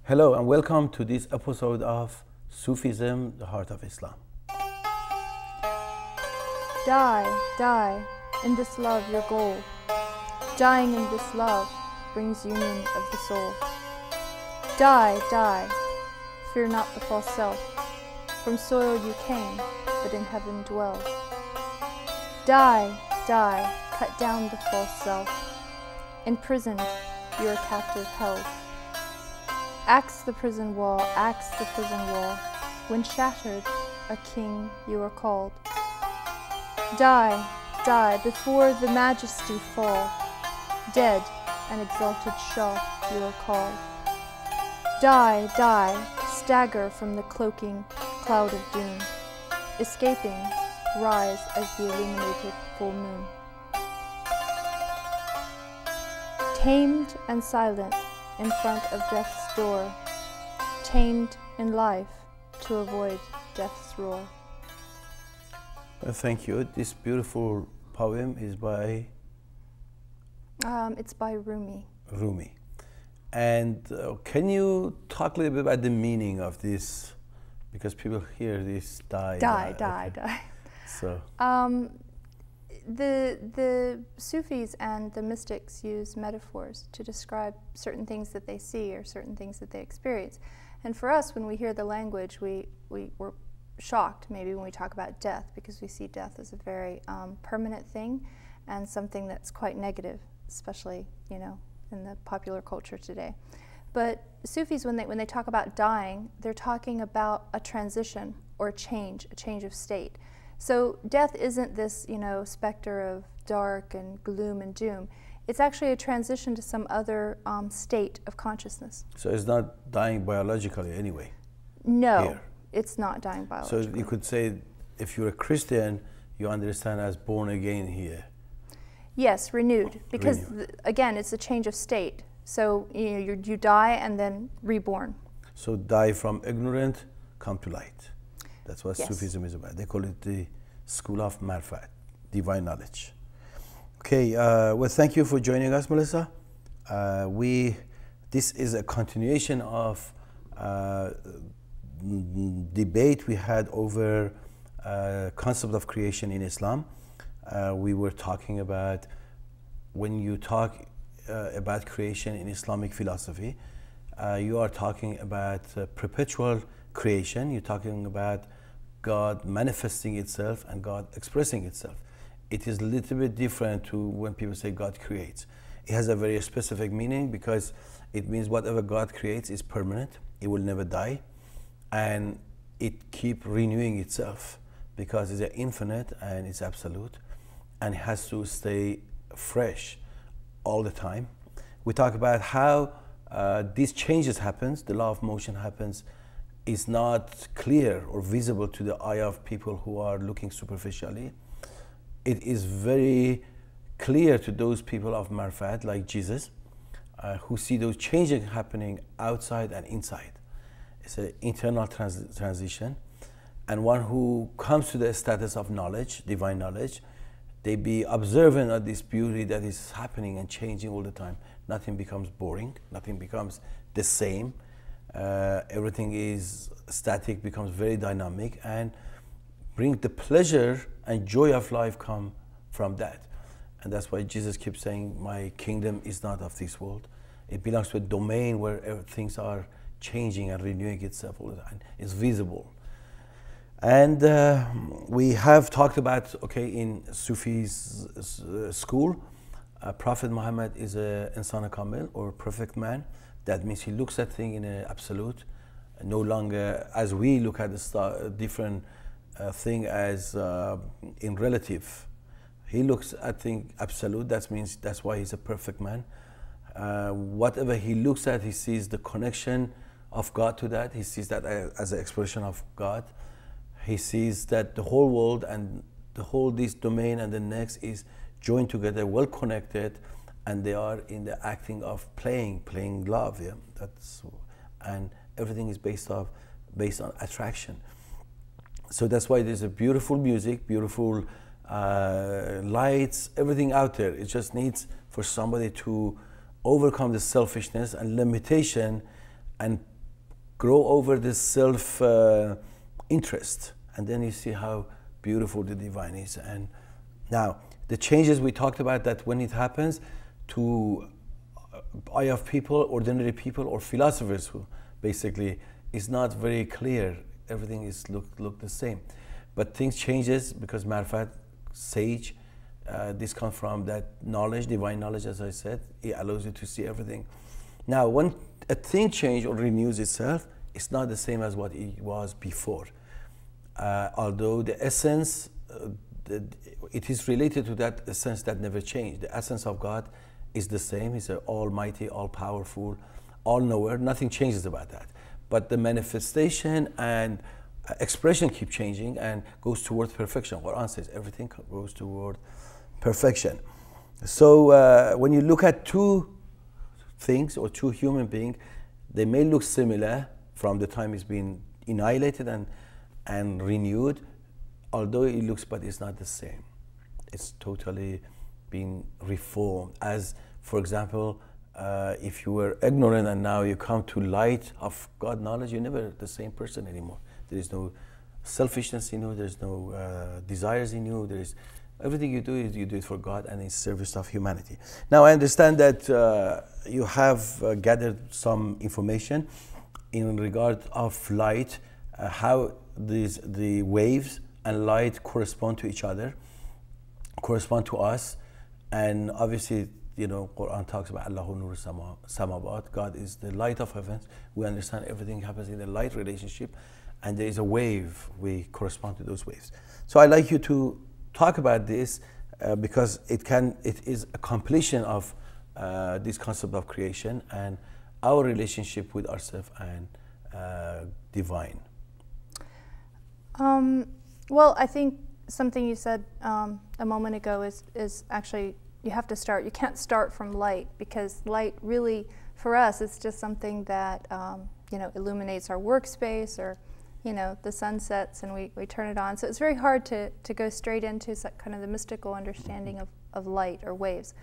Hello and welcome to this episode of Sufism, the Heart of Islam. Die, die, in this love your goal. Dying in this love brings union of the soul. Die, die, fear not the false self. From soil you came, but in heaven dwell. Die, die, cut down the false self. Imprisoned, you are captive held. Axe the prison wall, axe the prison wall. When shattered, a king you are called. Die, die, before the majesty fall. Dead, an exalted Shah you are called. Die, die, stagger from the cloaking cloud of doom. Escaping, rise as the illuminated full moon. Tamed and silent in front of death's door, tamed in life to avoid death's roar. Well, thank you. This beautiful poem is by? It's by Rumi. Rumi. And can you talk a little bit about the meaning of this? Because people hear this, die. So. The Sufis and the mystics use metaphors to describe certain things that they see or certain things that they experience. And for us, when we hear the language, we're shocked maybe when we talk about death, because we see death as a very permanent thing and something that's quite negative, especially, you know, in the popular culture today. But Sufis, when they talk about dying, they're talking about a transition or a change of state. So death isn't this, you know, specter of dark and gloom and doom. It's actually a transition to some other state of consciousness. So it's not dying biologically anyway? No, here. It's not dying biologically. So you could say, if you're a Christian, you understand as born again here? Yes, renewed, because again, it's a change of state. So you die and then reborn. So die from ignorant, come to light. That's what yes. Sufism is about. They call it the school of Marfat, divine knowledge. Okay, well, thank you for joining us, Mellissa. This is a continuation of debate we had over concept of creation in Islam. We were talking about, when you talk about creation in Islamic philosophy, you are talking about perpetual creation. You're talking about God manifesting itself and God expressing itself. It is a little bit different to when people say God creates. It has a very specific meaning because it means whatever God creates is permanent. It will never die, and it keeps renewing itself because it's infinite and it's absolute, and it has to stay fresh all the time. We talk about how these changes happens, the law of motion happens, is not clear or visible to the eye of people who are looking superficially. It is very clear to those people of Marfat, like Jesus, who see those changes happening outside and inside. It's an internal transition. And one who comes to the status of knowledge, divine knowledge, they be observant of this beauty that is happening and changing all the time. Nothing becomes boring, nothing becomes the same. Everything is static, becomes very dynamic, and bring the pleasure and joy of life come from that. And that's why Jesus keeps saying, my kingdom is not of this world. It belongs to a domain where things are changing and renewing itself all the time. It's visible. And we have talked about, okay, in Sufi's school, Prophet Muhammad is a insan kamil, or perfect man. That means he looks at things in an absolute, no longer as we look at the different thing as in relative. He looks at things absolute. That means that's why he's a perfect man. Whatever he looks at, he sees the connection of God to that. He sees that as an expression of God. He sees that the whole world and the whole this domain and the next is joined together, well connected, and they are in the acting of playing love. Yeah, and everything is based on attraction. So that's why there's a beautiful music, beautiful lights, everything out there. It just needs for somebody to overcome the selfishness and limitation and grow over this self interest, and then you see how beautiful the divine is. And now the changes we talked about, that when it happens to eye of people, ordinary people or philosophers, who basically is not very clear, everything is look the same, but things changes because marifat, sage, this comes from that knowledge, divine knowledge, as I said. It allows you to see everything. Now when a thing changes or renews itself, it's not the same as what it was before, although the essence, it is related to that essence that never changed. The essence of God is the same. He's an almighty, all-powerful, all-knower. Nothing changes about that. But the manifestation and expression keep changing and goes towards perfection. Quran says everything goes toward perfection. So when you look at two things or two human beings, they may look similar from the time it's been annihilated and renewed, although it looks, but it's not the same. It's totally been reformed. As, for example, if you were ignorant and now you come to light of God knowledge, you're never the same person anymore. There is no selfishness in you, there's no desires in you, there is everything you do is you do it for God and in service of humanity. Now I understand that you have gathered some information in regard of light, how the waves and light correspond to each other, correspond to us, and obviously, you know, Quran talks about Allahu Nur Samawat. God is the light of heavens. We understand everything happens in the light relationship, and there is a wave. We correspond to those waves. So I'd like you to talk about this because it is a completion of this concept of creation and our relationship with ourselves and divine. Well, I think something you said a moment ago is actually, you have to start. You can't start from light, because light really, for us, it's just something that you know, illuminates our workspace, or you know, the sun sets and we turn it on. So it's very hard to go straight into kind of the mystical understanding of light or waves.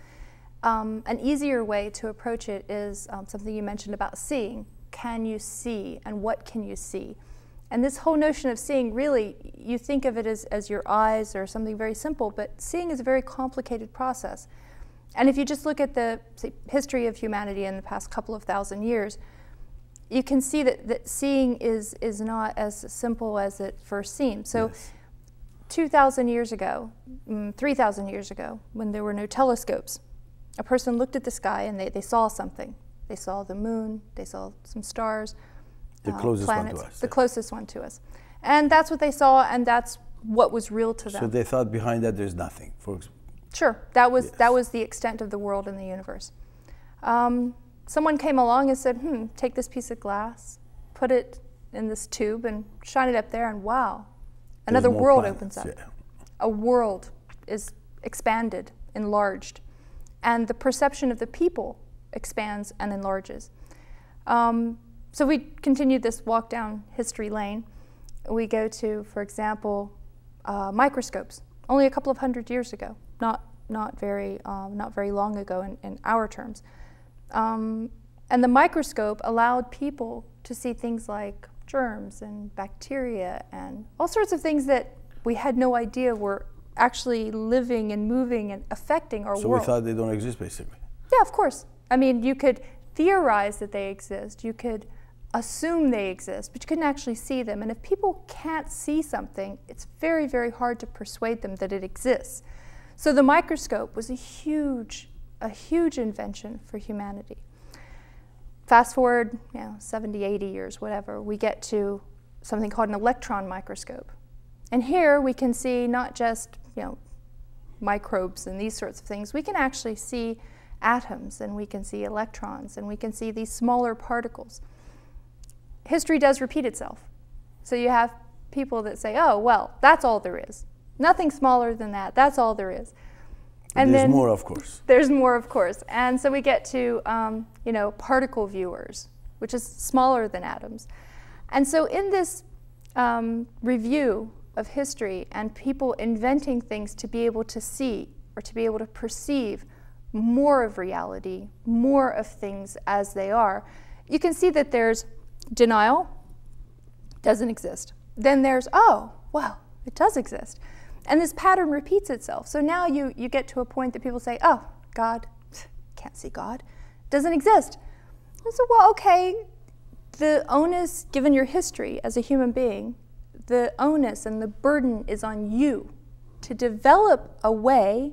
An easier way to approach it is something you mentioned about seeing. Can you see, and what can you see? And this whole notion of seeing, really, you think of it as your eyes or something very simple, but seeing is a very complicated process. And if you just look at the history of humanity in the past couple of thousand years, you can see that seeing is not as simple as it first seems. So yes. 2,000 years ago, 3,000 years ago, when there were no telescopes, a person looked at the sky and they saw something. They saw the moon, they saw some stars, the closest planets, one to us. The closest one to us. And that's what they saw, and that's what was real to them. So they thought behind that there's nothing. Sure, that was the extent of the world and the universe. Someone came along and said, take this piece of glass, put it in this tube and shine it up there, and wow, another world opens up. Yeah. A world is expanded, enlarged, and the perception of the people expands and enlarges. So we continued this walk down history lane. We go to, for example, microscopes. Only a couple of hundred years ago, not very long ago in our terms. And the microscope allowed people to see things like germs and bacteria and all sorts of things that we had no idea were actually living and moving and affecting our world. So we thought they don't exist, basically. Yeah, of course. I mean, you could theorize that they exist. You could assume they exist, but you couldn't actually see them. And if people can't see something, it's very, very hard to persuade them that it exists. So the microscope was a huge invention for humanity. Fast forward, 70, 80 years, whatever, we get to something called an electron microscope. And here we can see not just, microbes and these sorts of things. We can actually see atoms, and we can see electrons, and we can see these smaller particles. History does repeat itself. So you have people that say, oh, well, that's all there is. Nothing smaller than that. That's all there is. And there's more, of course. There's more, of course. And so we get to, particle viewers, which is smaller than atoms. And so in this review of history and people inventing things to be able to see or to be able to perceive more of reality, more of things as they are, you can see that there's denial, doesn't exist. Then there's, oh, well, it does exist. And this pattern repeats itself. So now you get to a point that people say, oh, God, can't see God, doesn't exist. And so, well, okay, the onus, given your history as a human being, the onus and the burden is on you to develop a way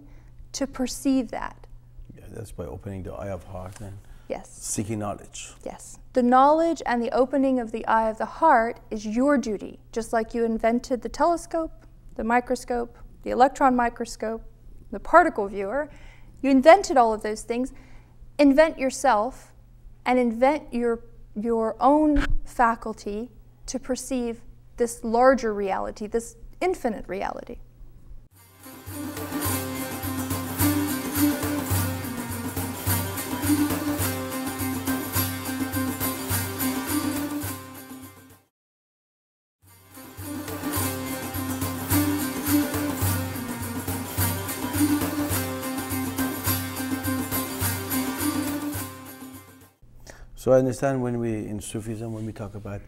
to perceive that. Yeah, that's by opening the eye of heart and yes. seeking knowledge. Yes. The knowledge and the opening of the eye of the heart is your duty, just like you invented the telescope, the microscope, the electron microscope, the particle viewer. You invented all of those things. Invent yourself and invent your own faculty to perceive this larger reality, this infinite reality. So I understand in Sufism, when we talk about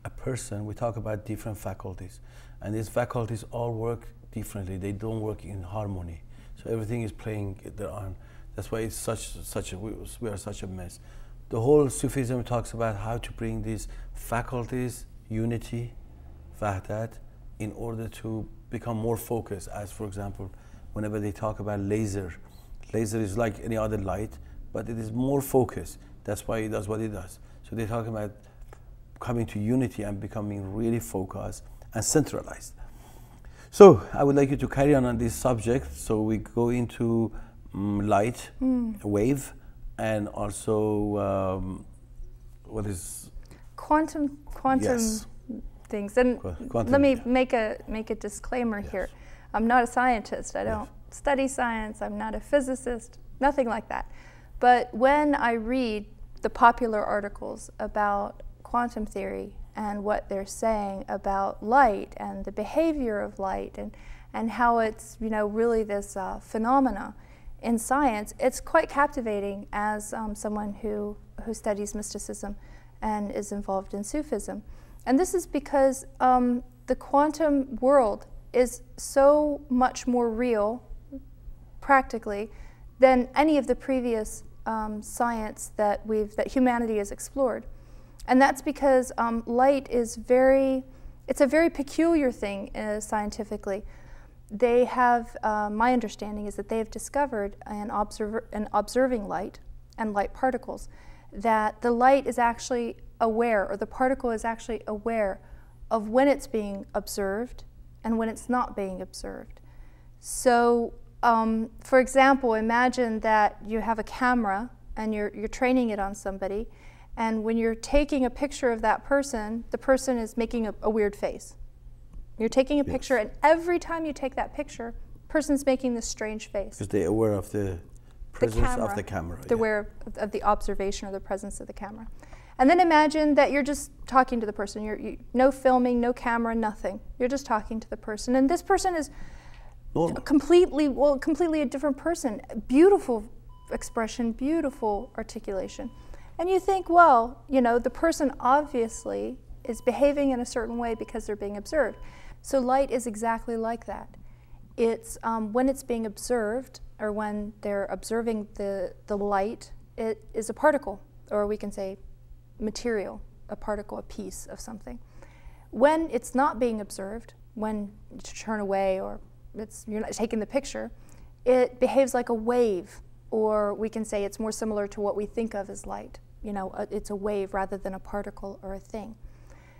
a person, we talk about different faculties. And these faculties all work differently. They don't work in harmony. So everything is playing their own. That's why it's we are such a mess. The whole Sufism talks about how to bring these faculties, unity, wahdat, in order to become more focused. As for example, whenever they talk about laser is like any other light, but it is more focused. That's why it does what it does. So they're talking about coming to unity and becoming really focused and centralized. So I would like you to carry on this subject. So we go into light, wave, and also what is quantum yes. things. And quantum, let me make a disclaimer yes. here. I'm not a scientist. I don't yes. study science. I'm not a physicist. Nothing like that. But when I read the popular articles about quantum theory and what they're saying about light and the behavior of light and how it's, you know, really this phenomena in science, it's quite captivating as someone who studies mysticism and is involved in Sufism. And this is because the quantum world is so much more real, practically, than any of the previous science that humanity has explored. And that's because light is it's a very peculiar thing scientifically. They have, my understanding is that they have discovered in observing light and light particles that the light is actually aware, or the particle is actually aware of when it's being observed and when it's not being observed. So for example, imagine that you have a camera and you're training it on somebody, and when you're taking a picture of that person, the person is making a weird face. You're taking a picture, and every time you take that picture, the person's making this strange face. Because they're aware of the presence of the camera. They're aware of the observation or the presence of the camera. And then imagine that you're just talking to the person. No filming, no camera, nothing. You're just talking to the person, and this person is completely a different person. Beautiful expression, beautiful articulation. And you think, well, you know, the person obviously is behaving in a certain way because they're being observed. So light is exactly like that. It's when it's being observed, or when they're observing the light, it is a particle, or we can say material, a particle, a piece of something. When it's not being observed, when you turn away or you're not taking the picture, it behaves like a wave, or we can say it's more similar to what we think of as light. You know, it's a wave rather than a particle or a thing.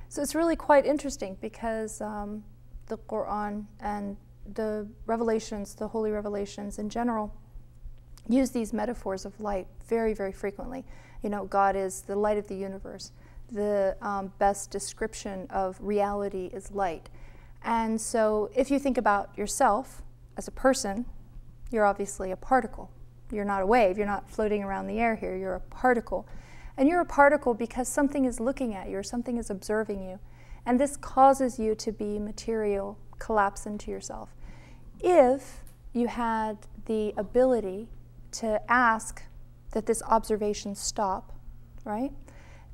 So it's really quite interesting because the Quran and the revelations, the holy revelations in general, use these metaphors of light very, very frequently. You know, God is the light of the universe. The best description of reality is light. And so if you think about yourself as a person, you're obviously a particle. You're not a wave. You're not floating around the air here. You're a particle. And you're a particle because something is looking at you, or something is observing you. And this causes you to be material, collapse into yourself. If you had the ability to ask that this observation stop, right?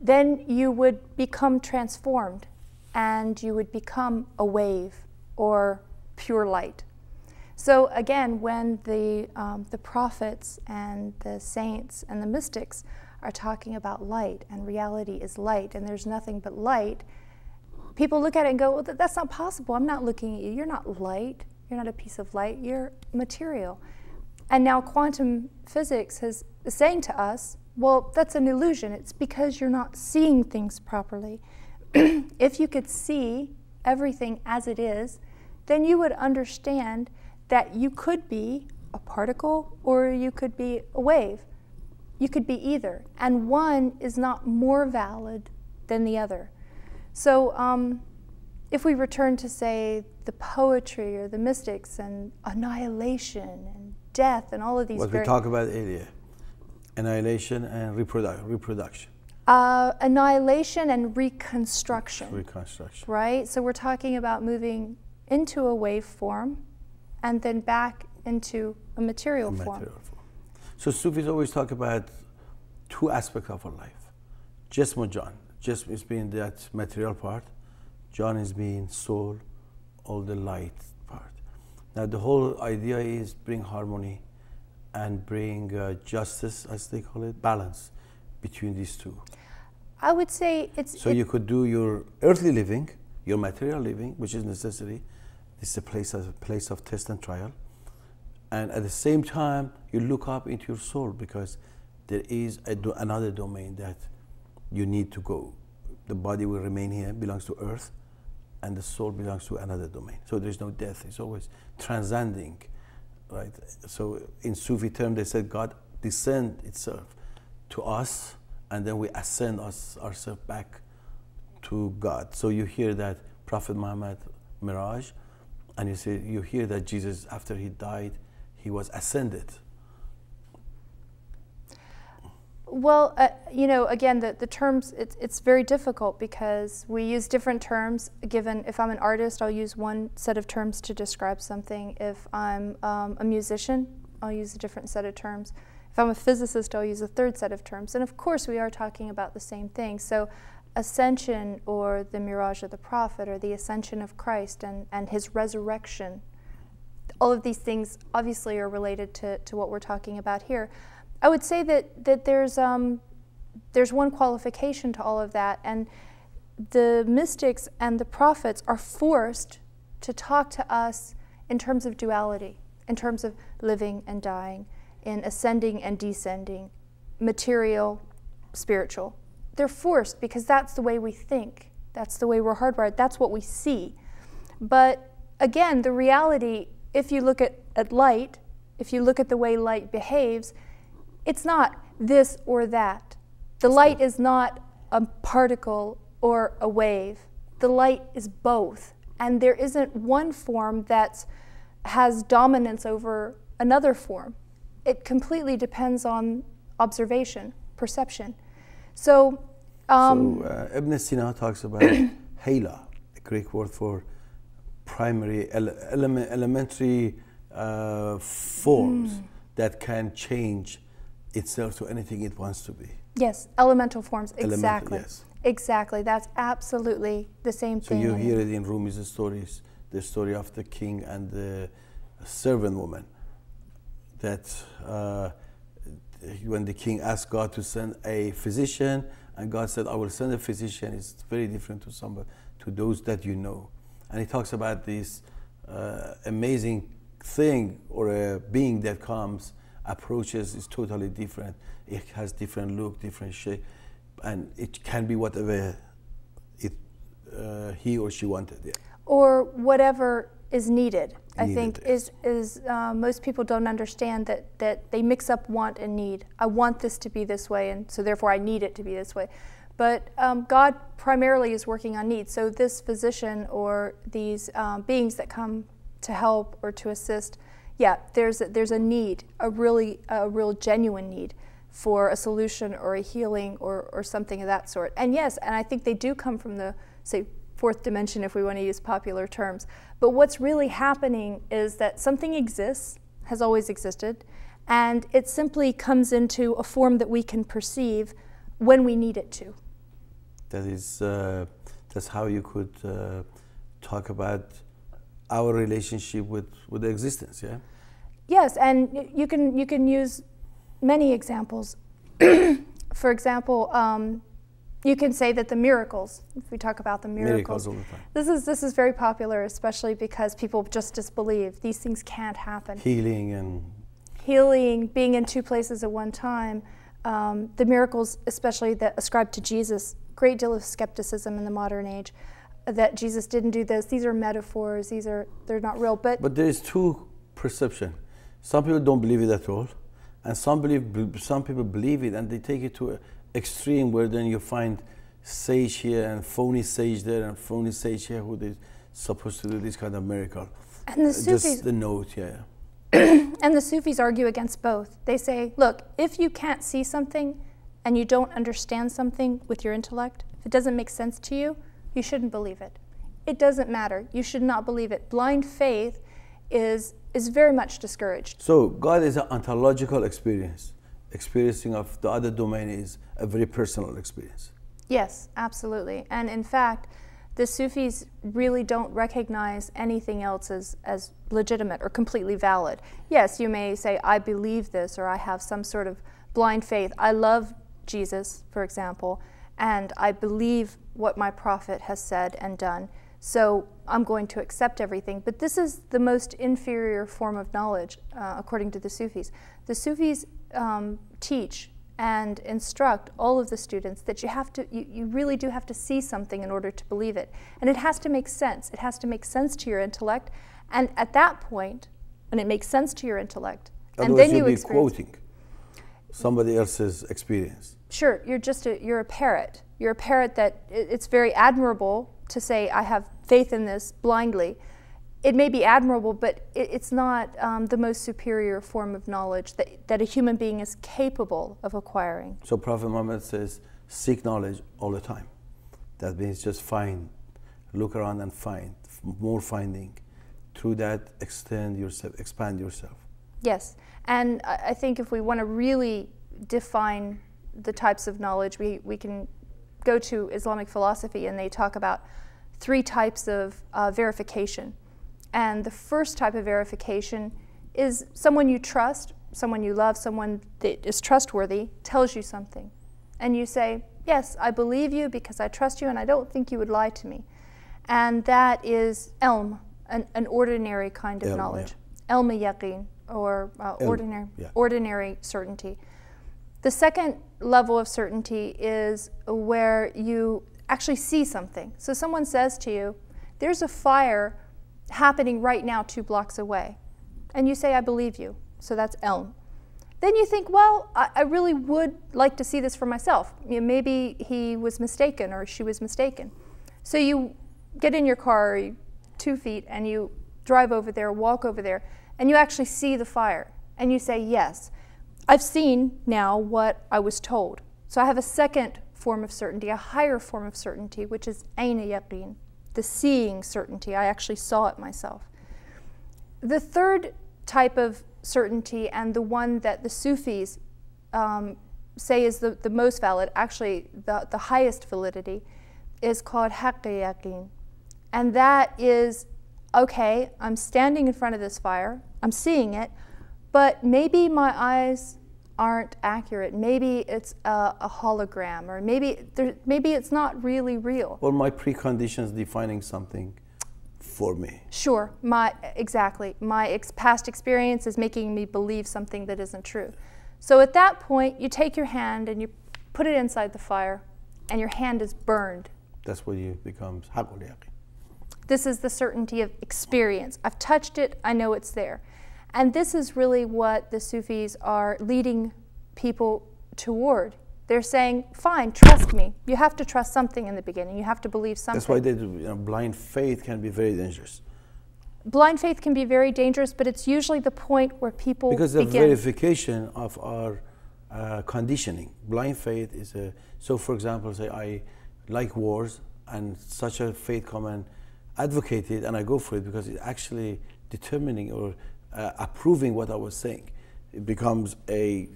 then you would become transformed and you would become a wave or pure light. So again, when the prophets and the saints and the mystics are talking about light, and reality is light, and there's nothing but light, people look at it and go, well, that's not possible. I'm not looking at you. You're not light. You're not a piece of light. You're material. And now quantum physics is saying to us, well, that's an illusion. It's because you're not seeing things properly. If you could see everything as it is, then you would understand that you could be a particle or you could be a wave. You could be either. And one is not more valid than the other. So if we return to, say, the poetry or the mystics and annihilation and death and all of these... What we talk about earlier, annihilation and reproduction. Annihilation and reconstruction. Reconstruction. Right? So we're talking about moving into a wave form and then back into a material form. So Sufis always talk about two aspects of our life. Jism and Jan. Jism is being that material part. Jan is being soul, all the light part. Now the whole idea is bring harmony and bring justice, as they call it, balance between these two. I would say it's... So you could do your earthly living, your material living, which is necessary. It's a place of test and trial. And at the same time, you look up into your soul, because there is another domain that you need to go. The body will remain here, belongs to earth, and the soul belongs to another domain. So there's no death. It's always transcending, right? So in Sufi term, they said God descend itself to us, and then we ascend ourselves back to God. So you hear that Prophet Muhammad Miraj, and you hear that Jesus, after he died, he was ascended. Well, you know, again, the terms, it's very difficult because we use different terms. Given, if I'm an artist, I'll use one set of terms to describe something. If I'm a musician, I'll use a different set of terms. If I'm a physicist, I'll use a third set of terms. And of course, we are talking about the same thing. So ascension, or the mirage of the prophet, or the ascension of Christ and his resurrection, all of these things obviously are related to what we're talking about here. I would say that there's one qualification to all of that, and the mystics and the prophets are forced to talk to us in terms of duality, in terms of living and dying, in ascending and descending, material, spiritual. They're forced because that's the way we think. That's the way we're hardwired. That's what we see. But again, the reality, if you look at light, if you look at the way light behaves, it's not this or that. The light is not a particle or a wave. The light is both. And there isn't one form that has dominance over another form. It completely depends on observation, perception. So Ibn Sina talks about Hayla, a Greek word for primary, elementary forms that can change itself to anything it wants to be. Yes, elemental forms, exactly. Yes. Exactly, that's absolutely the same thing. So you hear it in Rumi's stories, the story of the king and the servant woman, that when the king asked God to send a physician, and God said, I will send a physician, it's very different to those that you know. And he talks about this amazing thing, or a being that comes, approaches, is totally different. It has different look, different shape, and it can be whatever he or she wanted. Yeah. Or whatever is needed. I think is most people don't understand that they mix up want and need. I want this to be this way, and so therefore I need it to be this way. But God primarily is working on needs. So this physician or these beings that come to help or to assist, yeah, there's a need, a real genuine need for a solution or a healing or something of that sort. And yes, and I think they do come from the, say, fourth dimension, if we want to use popular terms. But what's really happening is that something exists, has always existed, and it simply comes into a form that we can perceive when we need it to. That is, that's how you could talk about our relationship with the existence, yeah? Yes, and you can use many examples. For example, you can say that the miracles, if we talk about the miracles all the time. This is very popular, especially because people just disbelieve. These things can't happen. Healing, being in two places at one time, the miracles, especially that ascribed to Jesus, great deal of skepticism in the modern age, that Jesus didn't do this. These are metaphors. They're not real. But there is two perception. Some people don't believe it at all, and some people believe it, and they take it to an extreme where then you find sage here and phony sage there and phony sage here who is supposed to do this kind of miracle. And the Sufis, just the note, yeah. And the Sufis argue against both. They say, look, if you can't see something and you don't understand something with your intellect, if it doesn't make sense to you, you shouldn't believe it. It doesn't matter. You should not believe it. Blind faith is very much discouraged. So God is an ontological experience. Experiencing of the other domain is a very personal experience. Yes, absolutely. And in fact, the Sufis really don't recognize anything else as legitimate or completely valid. Yes, you may say, I believe this, or I have some sort of blind faith. I love Jesus, for example, and I believe what my prophet has said and done, so I'm going to accept everything. But this is the most inferior form of knowledge, according to the Sufis. The Sufis teach and instruct all of the students that you really do have to see something in order to believe it. And it has to make sense. It has to make sense to your intellect. And at that point, when it makes sense to your intellect, and then you'll be quoting somebody else's experience. Sure, you're a parrot. You're a parrot that it's very admirable to say, I have faith in this blindly. It may be admirable, but it's not the most superior form of knowledge that a human being is capable of acquiring. So Prophet Muhammad says, seek knowledge all the time. That means just find, look around and find, more finding. Through that, extend yourself, expand yourself. Yes, and I think if we want to really define the types of knowledge, we can go to Islamic philosophy, and they talk about 3 types of verification. And the first type of verification is someone you trust, someone you love, someone that is trustworthy, tells you something. And you say, yes, I believe you because I trust you and I don't think you would lie to me. And that is ilm, an ordinary kind of knowledge. Ilm yaqeen, or ordinary certainty. The second level of certainty is where you actually see something. So someone says to you, there's a fire happening right now 2 blocks away. And you say, I believe you. So that's ilm. Then you think, well, I really would like to see this for myself. You know, maybe he was mistaken or she was mistaken. So you get in your car 2 feet and you drive over there, walk over there, and you actually see the fire. And you say, yes, I've seen now what I was told. So I have a second form of certainty, a higher form of certainty, which is ayn yaqeen, the seeing certainty. I actually saw it myself. The third type of certainty, and the one that the Sufis say is the most valid, actually the highest validity, is called haqq yaqeen. And that is, okay, I'm standing in front of this fire, I'm seeing it, but maybe my eyes aren't accurate. Maybe it's a hologram, or maybe it's not really real. Or my preconditions defining something for me. Sure, exactly. My past experience is making me believe something that isn't true. So at that point, you take your hand and you put it inside the fire, and your hand is burned. That's what you becomes haqq yaqeen. This is the certainty of experience. I've touched it, I know it's there. And this is really what the Sufis are leading people toward. They're saying, fine, trust me. You have to trust something in the beginning. You have to believe something. That's why blind faith can be very dangerous. Blind faith can be very dangerous, but it's usually the point where people because the verification of our conditioning. Blind faith is so for example, say I like wars, and such a faith come and advocate it, and I go for it because it's actually determining or approving what I was saying. It becomes a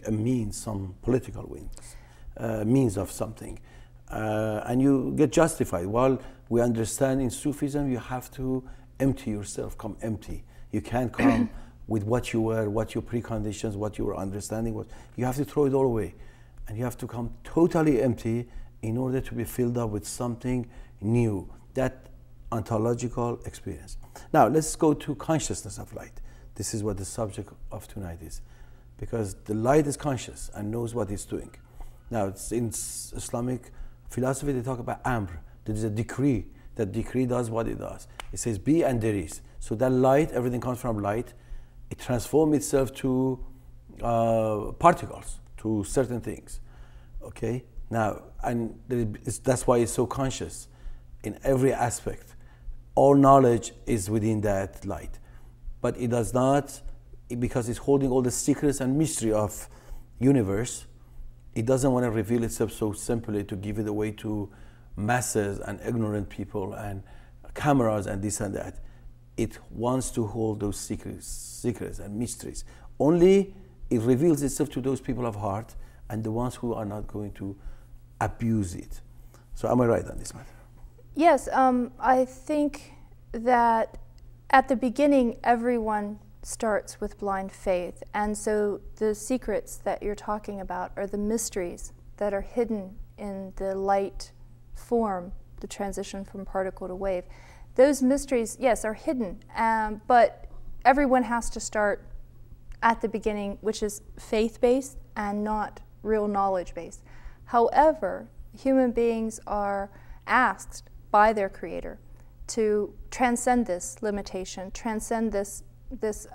means, some political means of something. and you get justified. While we understand in Sufism, you have to empty yourself, come empty. You can't come with what you were, what your preconditions, what your understanding was. You have to throw it all away. And you have to come totally empty in order to be filled up with something new, that ontological experience. Now, let's go to consciousness of light. This is what the subject of tonight is. Because the light is conscious and knows what it's doing. Now, it's in Islamic philosophy, they talk about amr. There is a decree. That decree does what it does. It says be and there is. So that light, everything comes from light. It transforms itself to particles, to certain things. Okay? Now, and that's why it's so conscious in every aspect. All knowledge is within that light. But it does not, because it's holding all the secrets and mystery of universe, it doesn't want to reveal itself so simply to give it away to masses and ignorant people and cameras and this and that. It wants to hold those secrets and mysteries. Only it reveals itself to those people of heart and the ones who are not going to abuse it. So am I right on this matter? Yes, I think that at the beginning, everyone starts with blind faith. And so the secrets that you're talking about are the mysteries that are hidden in the light form, the transition from particle to wave. Those mysteries, yes, are hidden, but everyone has to start at the beginning, which is faith-based and not real knowledge-based. However, human beings are asked by their Creator to transcend this limitation, transcend this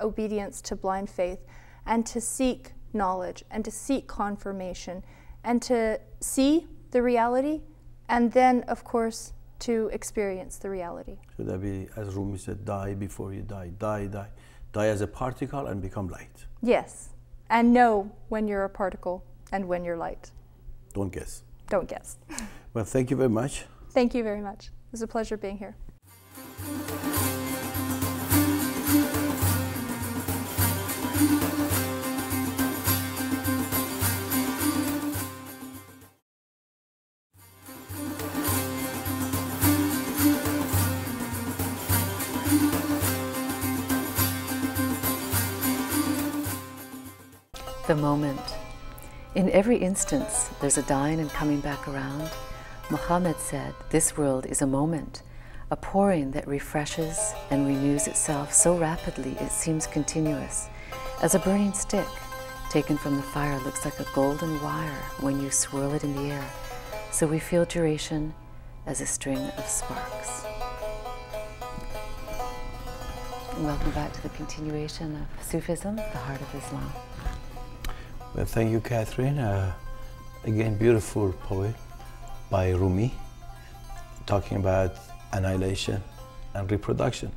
obedience to blind faith, and to seek knowledge, and to seek confirmation, and to see the reality, and then, of course, to experience the reality. Should that be, as Rumi said, die before you die, die, die. Die as a particle and become light. Yes, and know when you're a particle and when you're light. Don't guess. Don't guess. Well, thank you very much. Thank you very much. It was a pleasure being here. The moment. In every instance, there's a dying and coming back around. Muhammad said, this world is a moment, a pouring that refreshes and renews itself so rapidly it seems continuous, as a burning stick taken from the fire looks like a golden wire when you swirl it in the air. So we feel duration as a string of sparks. And welcome back to the continuation of Sufism, the heart of Islam. Well, thank you, Catherine. Again, beautiful poem by Rumi, talking about annihilation and reproduction.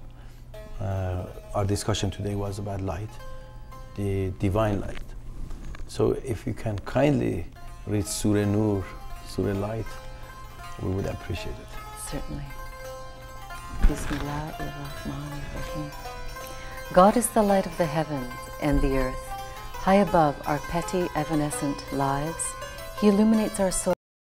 Our discussion today was about light, the divine light. So if you can kindly read Surah Nur, Surah Light, we would appreciate it. Certainly. Bismillahirrahmanirrahim. God is the light of the heavens and the earth. High above our petty, evanescent lives, He illuminates our souls.